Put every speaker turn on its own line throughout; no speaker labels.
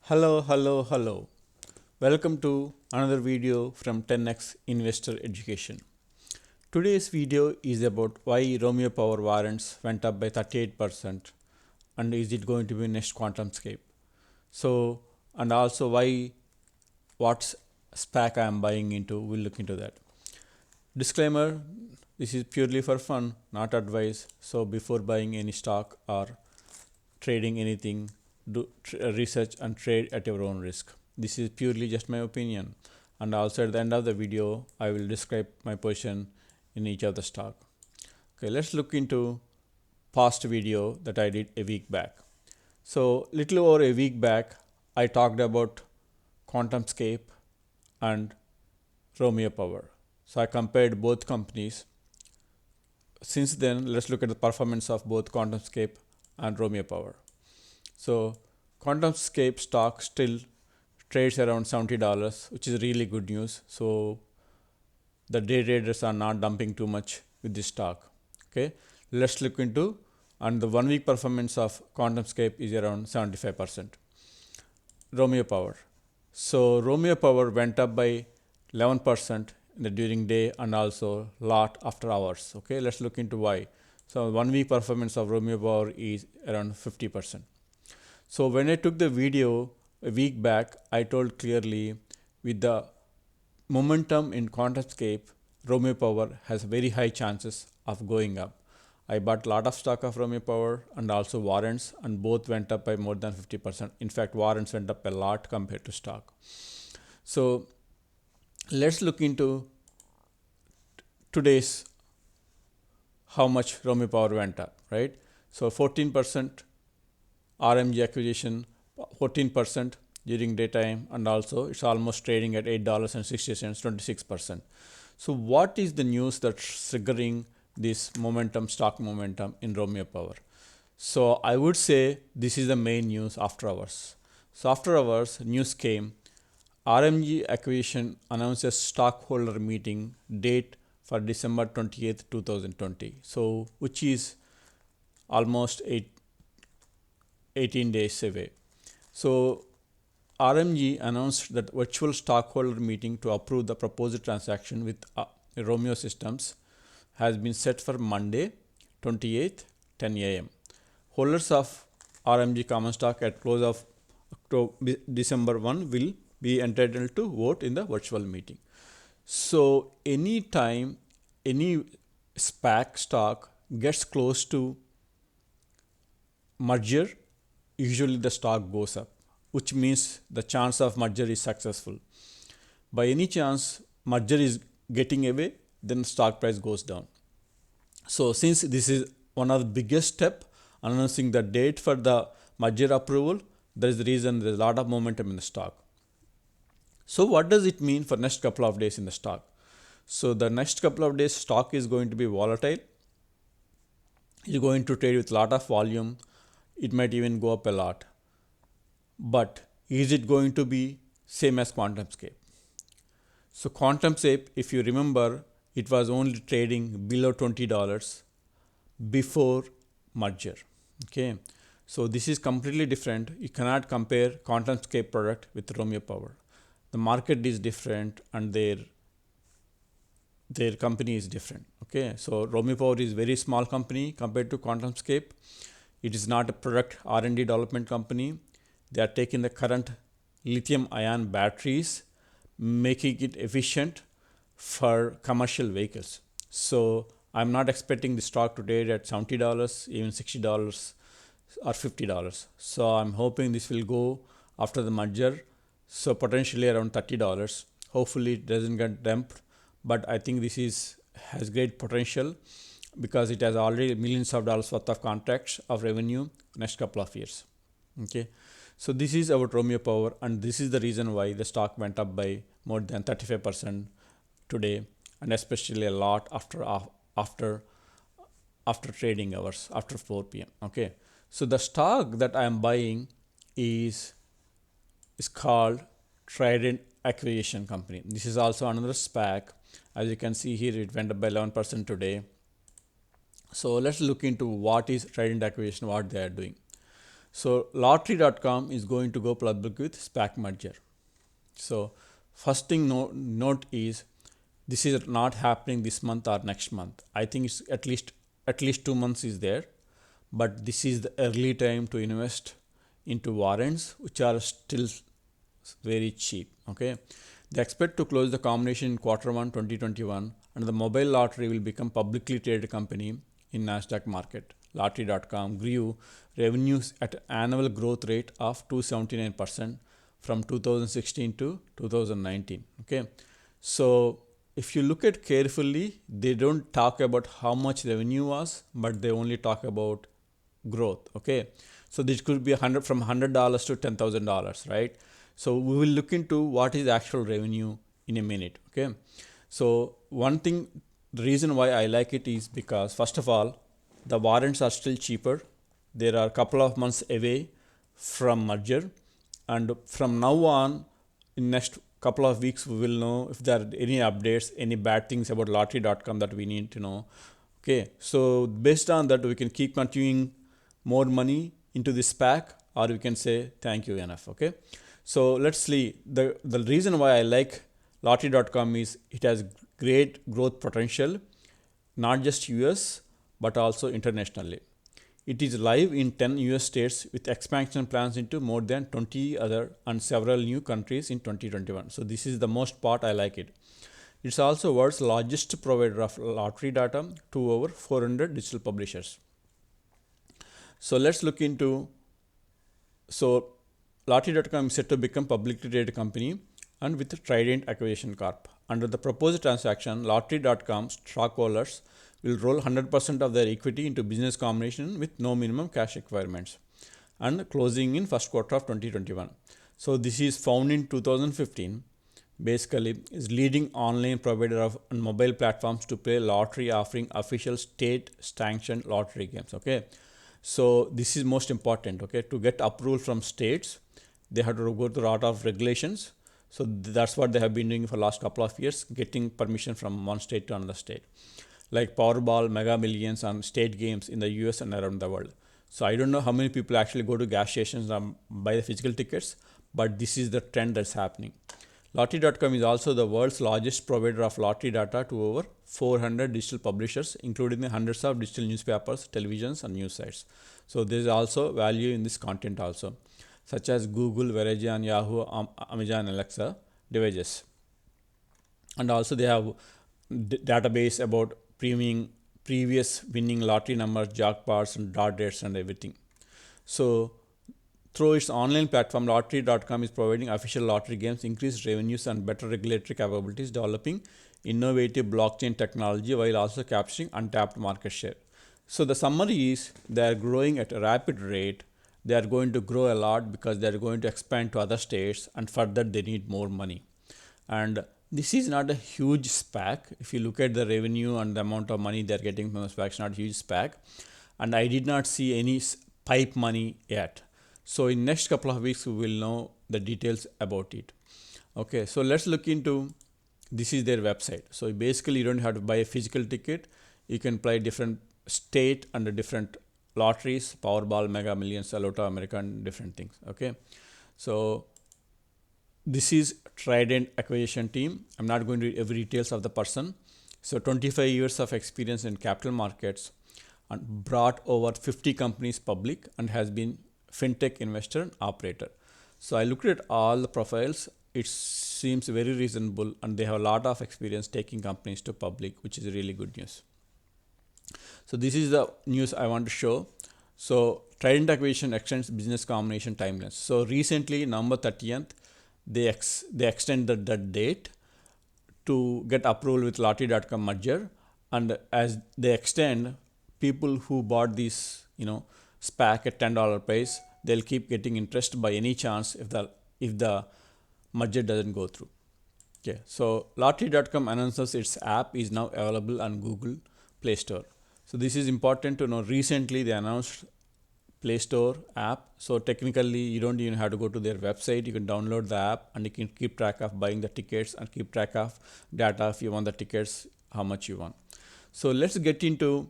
Hello. Welcome to another video from 10x Investor Education. Today's video is about why Romeo Power warrants went up by 38% and is it going to be next QuantumScape. So, and also why what SPAC I am buying into, we'll look into that. Disclaimer, this is purely for fun, not advice. So before buying any stock or trading anything, do research and trade at your own risk. This is purely just my opinion, and also at the end of the video I will describe my position in each of the stock. Okay, let's look into past video that I did a week back. So little over a week back I talked about QuantumScape and Romeo Power. So I compared both companies. Since then, let's look at the performance of both QuantumScape and Romeo Power. So QuantumScape stock still trades around $70, which is really good news. So the day traders are not dumping too much with this stock. Okay, let's look into, and the 1 week performance of QuantumScape is around 75%. Romeo Power. So Romeo Power went up by 11% in the during day and also lot after hours. Okay, let's look into why. So 1 week performance of Romeo Power is around 50%. So when I took the video a week back, I told clearly with the momentum in QuantumScape, Romeo Power has very high chances of going up. I bought a lot of stock of Romeo Power and also warrants, and both went up by more than 50%. In fact, warrants went up a lot compared to stock. So let's look into today's how much Romeo Power went up, right? So 14% RMG acquisition, 14% during daytime, and also it's almost trading at $8.60, 26%. So what is the news that's triggering this momentum, stock momentum in Romeo Power? So I would say this is the main news after hours. So after hours, news came. RMG acquisition announces stockholder meeting date for December 28th, 2020. So which is almost 18 days away. So RMG announced that virtual stockholder meeting to approve the proposed transaction with Romeo Systems has been set for Monday, 28th, 10 a.m. Holders of RMG common stock at close of December 1 will be entitled to vote in the virtual meeting. So anytime any SPAC stock gets close to merger, usually the stock goes up, which means the chance of merger is successful. By any chance merger is getting away, then stock price goes down. So since this is one of the biggest step announcing the date for the merger approval, there is the reason there is a lot of momentum in the stock. So what does it mean for next couple of days in the stock? So the next couple of days stock is going to be volatile. It's going to trade with a lot of volume. It might even go up a lot. But is it going to be same as QuantumScape? So QuantumScape, if you remember, it was only trading below $20 before merger. Okay, so this is completely different. You cannot compare QuantumScape product with Romeo Power. The market is different and their company is different. Okay, so Romeo Power is very small company compared to QuantumScape. It is not a product R&D development company. They are taking the current lithium ion batteries, making it efficient for commercial vehicles. So I'm not expecting the stock to trade at $70, even $60 or $50. So I'm hoping this will go after the merger. So potentially around $30. Hopefully it doesn't get dumped, but I think this has great potential because it has already millions of dollars worth of contracts of revenue next couple of years. Okay, so this is about Romeo Power, and this is the reason why the stock went up by more than 35% today, and especially a lot after trading hours, after 4 p.m. Okay, so the stock that I am buying is called Trident Acquisition Company. This is also another SPAC. As you can see here, it went up by 11% today. So let's look into what is Trident Acquisition, what they are doing. So lottery.com is going to go public with SPAC merger. So first thing note is this is not happening this month or next month. I think it's at least 2 months is there, but this is the early time to invest into warrants, which are still very cheap. Okay, they expect to close the combination in Q1 2021, and the mobile lottery will become publicly traded company in Nasdaq market. Lottery.com grew revenues at an annual growth rate of 279% from 2016 to 2019. Okay, so if you look at carefully, they don't talk about how much revenue was, but they only talk about growth. Okay, so this could be from $100 to $10,000, right? So we will look into what is actual revenue in a minute. Okay, so one thing, the reason why I like it is because first of all, the warrants are still cheaper. There are a couple of months away from merger, and from now on, in next couple of weeks, we will know if there are any updates, any bad things about lottery.com that we need to know. Okay, so based on that, we can keep continuing more money into this SPAC, or we can say thank you enough. Okay, so let's see. The reason why I like lottery.com is it has great growth potential, not just US but also internationally. It is live in 10 US states with expansion plans into more than 20 other and several new countries in 2021. So this is the most part I like it. It's also world's largest provider of lottery data to over 400 digital publishers. So let's look into, so lottery.com is set to become publicly traded company and with Trident Acquisition Corp. Under the proposed transaction, lottery.com stockholders will roll 100% of their equity into business combination with no minimum cash requirements and closing in first quarter of 2021. So this is founded in 2015. Basically is leading online provider of mobile platforms to play lottery, offering official state sanctioned lottery games. Okay, so this is most important. Okay, to get approval from states, they have to go through a lot of regulations. So that's what they have been doing for last couple of years, getting permission from one state to another state, like Powerball, Mega Millions, and state games in the US and around the world. So I don't know how many people actually go to gas stations and buy the physical tickets, but this is the trend that's happening. Lottery.com is also the world's largest provider of lottery data to over 400 digital publishers, including the hundreds of digital newspapers, televisions, and news sites. So there is also value in this content also, such as Google, Verizon, Yahoo, Amazon, Alexa devices. And also they have database about previous winning lottery numbers, jackpots, and draw dates and everything. So through its online platform, lottery.com is providing official lottery games, increased revenues, and better regulatory capabilities, developing innovative blockchain technology while also capturing untapped market share. So the summary is they are growing at a rapid rate. They are going to grow a lot because they are going to expand to other states, and further they need more money. And this is not a huge SPAC. If you look at the revenue and the amount of money they're getting from the SPAC, it's not a huge SPAC. And I did not see any pipe money yet. So in next couple of weeks, we will know the details about it. Okay, so let's look into, this is their website. So basically you don't have to buy a physical ticket. You can play different state and different lotteries, Powerball, Mega Millions, Lotto America, and different things. Okay, so this is Trident Acquisition team. I'm not going to read every details of the person. So 25 years of experience in capital markets and brought over 50 companies public and has been fintech investor and operator. So I looked at all the profiles. It seems very reasonable, and they have a lot of experience taking companies to public, which is really good news. So this is the news I want to show. So Trident Acquisition extends business combination timelines. So recently, November 30th, they extended the date to get approval with lottery.com merger, and as they extend, people who bought this, SPAC at $10 price, they'll keep getting interest by any chance if the merger doesn't go through. Okay, so lottery.com announces its app is now available on Google Play Store. So this is important to know. Recently they announced Play Store app. So technically you don't even have to go to their website. You can download the app and you can keep track of buying the tickets and keep track of data if you want the tickets, how much you want. So let's get into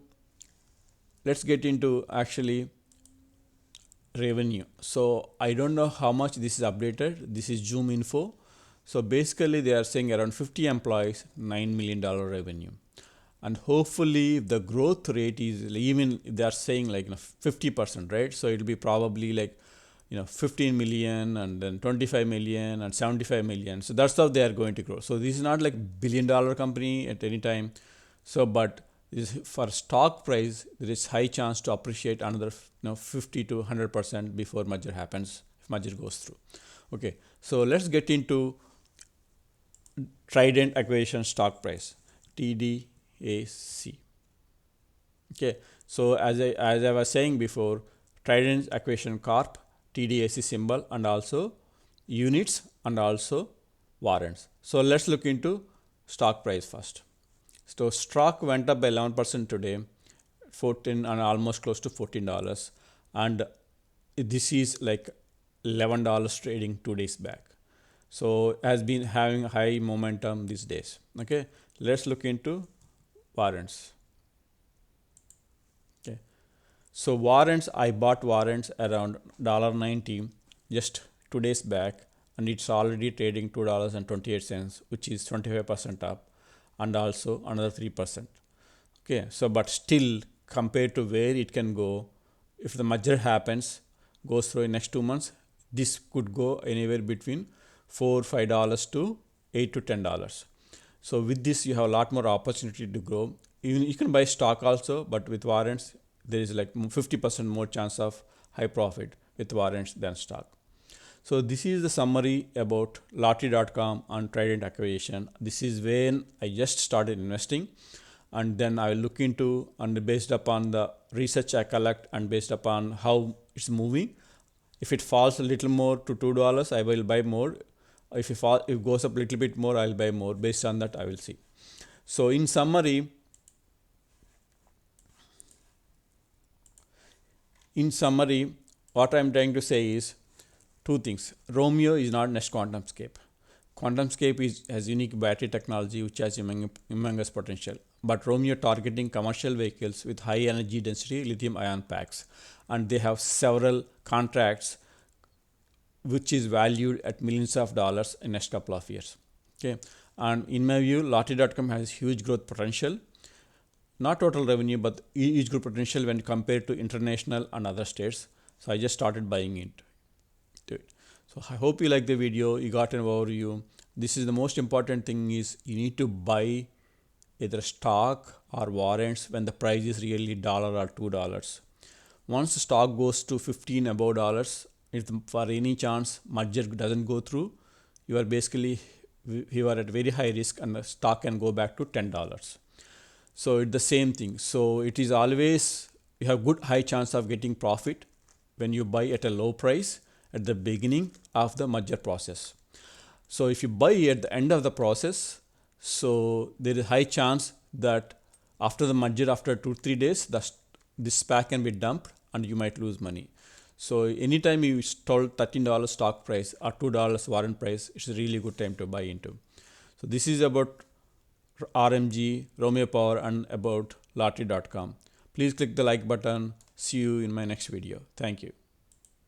actually revenue. So I don't know how much this is updated. This is Zoom info. So basically they are saying around 50 employees, $9 million revenue. And hopefully the growth rate is even, they are saying like 50%, right? So it'll be probably like 15 million and then 25 million and 75 million. So that's how they are going to grow. So this is not like $1 billion company at any time. So but for stock price, there is high chance to appreciate another 50 to 100% before merger happens, if merger goes through. Okay, so let's get into Trident Acquisition stock price, TDAC. Okay, so as I was saying before, Trident Acquisition Corp, TDAC symbol, and also units and also warrants. So let's look into stock price first. So stock went up by 11% today, 14 and almost close to $14, and this is like $11 trading 2 days back. So has been having high momentum these days. Okay, let's look into warrants. Okay, so warrants, I bought warrants around $1.90 just 2 days back, and it's already trading $2.28, which is 25% up, and also another 3%. Okay, so but still compared to where it can go, if the merger happens, goes through in next 2 months, this could go anywhere between $4-5 to $8 to $10. So with this, you have a lot more opportunity to grow. Even you can buy stock also, but with warrants, there is like 50% more chance of high profit with warrants than stock. So this is the summary about Lottery.com and Trident Acquisition. This is when I just started investing, and then I will look into, and based upon the research I collect and based upon how it's moving, if it falls a little more to $2, I will buy more. If it goes up a little bit more, I'll buy more. Based on that, I will see. So in summary, what I'm trying to say is two things. Romeo is not next QuantumScape. QuantumScape has unique battery technology which has humongous potential. But Romeo targeting commercial vehicles with high energy density lithium ion packs, and they have several contracts which is valued at millions of dollars in next couple of years. Okay, and in my view, Lottery.com has huge growth potential. Not total revenue, but huge growth potential when compared to international and other states. So I just started buying into it. So I hope you like the video. You got an overview. This is the most important thing is you need to buy either stock or warrants when the price is really $1 or $2. Once the stock goes to 15 above dollars, if for any chance merger doesn't go through, you are at very high risk and the stock can go back to $10. So it's the same thing. So it is always, you have good high chance of getting profit when you buy at a low price at the beginning of the merger process. So if you buy at the end of the process, so there is high chance that after the merger, after 2-3 days, this SPAC can be dumped and you might lose money. So anytime you told $13 stock price or $2 warrant price, it's a really good time to buy into. So this is about RMG, Romeo Power, and about Lottery.com. Please click the like button. See you in my next video. Thank you.